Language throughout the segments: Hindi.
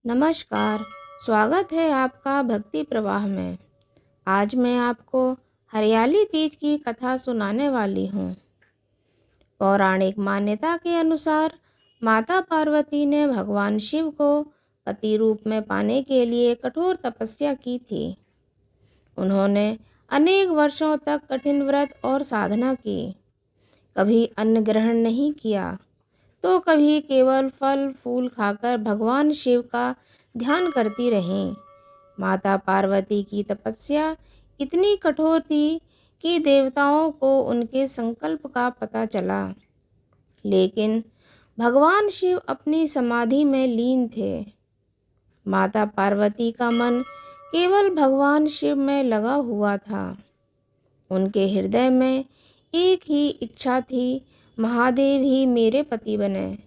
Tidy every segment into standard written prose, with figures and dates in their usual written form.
नमस्कार, स्वागत है आपका भक्ति प्रवाह में। आज मैं आपको हरियाली तीज की कथा सुनाने वाली हूँ। पौराणिक मान्यता के अनुसार माता पार्वती ने भगवान शिव को पति रूप में पाने के लिए कठोर तपस्या की थी। उन्होंने अनेक वर्षों तक कठिन व्रत और साधना की, कभी अन्न ग्रहण नहीं किया तो कभी केवल फल फूल खाकर भगवान शिव का ध्यान करती रहीं। माता पार्वती की तपस्या इतनी कठोर थी कि देवताओं को उनके संकल्प का पता चला, लेकिन भगवान शिव अपनी समाधि में लीन थे। माता पार्वती का मन केवल भगवान शिव में लगा हुआ था। उनके हृदय में एक ही इच्छा थी, महादेव ही मेरे पति बने।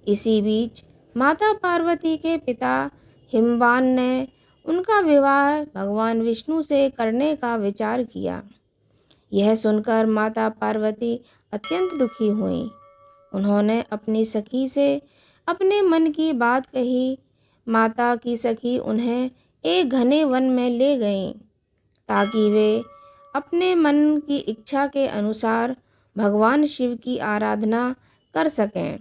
इसी बीच माता पार्वती के पिता हिमवान ने उनका विवाह भगवान विष्णु से करने का विचार किया। यह सुनकर माता पार्वती अत्यंत दुखी हुई। उन्होंने अपनी सखी से अपने मन की बात कही। माता की सखी उन्हें एक घने वन में ले गईं ताकि वे अपने मन की इच्छा के अनुसार भगवान शिव की आराधना कर सकें।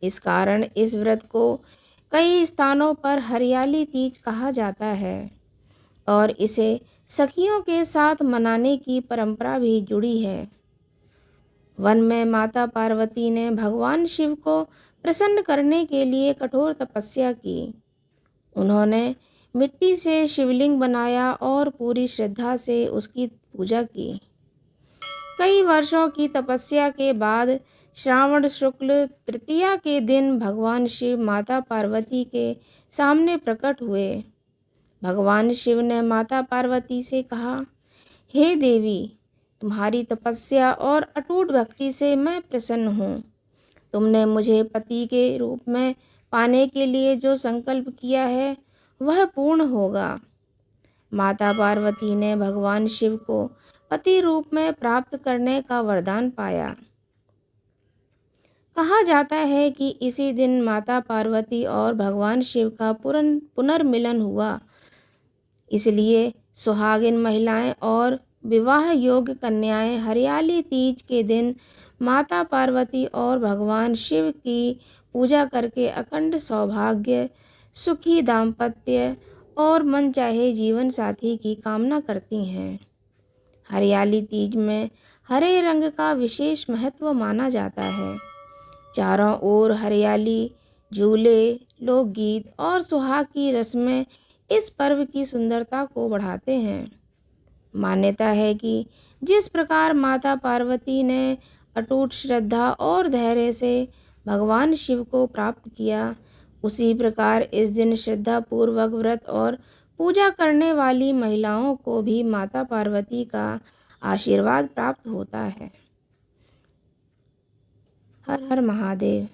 इस कारण इस व्रत को कई स्थानों पर हरियाली तीज कहा जाता है और इसे सखियों के साथ मनाने की परंपरा भी जुड़ी है। वन में माता पार्वती ने भगवान शिव को प्रसन्न करने के लिए कठोर तपस्या की। उन्होंने मिट्टी से शिवलिंग बनाया और पूरी श्रद्धा से उसकी पूजा की। कई वर्षों की तपस्या के बाद श्रावण शुक्ल तृतीया के दिन भगवान शिव माता पार्वती के सामने प्रकट हुए। भगवान शिव ने माता पार्वती से कहा, हे देवी, तुम्हारी तपस्या और अटूट भक्ति से मैं प्रसन्न हूँ। तुमने मुझे पति के रूप में पाने के लिए जो संकल्प किया है वह पूर्ण होगा। माता पार्वती ने भगवान शिव को पति रूप में प्राप्त करने का वरदान पाया। कहा जाता है कि इसी दिन माता पार्वती और भगवान शिव का पुनर्मिलन हुआ। इसलिए सुहागिन महिलाएं और विवाह योग्य कन्याएं हरियाली तीज के दिन माता पार्वती और भगवान शिव की पूजा करके अखंड सौभाग्य, सुखी दाम्पत्य और मनचाहे जीवन साथी की कामना करती हैं। हरियाली तीज में हरे रंग का विशेष महत्व माना जाता है। चारों ओर हरियाली, झूले, लोकगीत और सुहाग की रस्में इस पर्व की सुंदरता को बढ़ाते हैं। मान्यता है कि जिस प्रकार माता पार्वती ने अटूट श्रद्धा और धैर्य से भगवान शिव को प्राप्त किया, उसी प्रकार इस दिन श्रद्धापूर्वक व्रत और पूजा करने वाली महिलाओं को भी माता पार्वती का आशीर्वाद प्राप्त होता है। हर हर महादेव।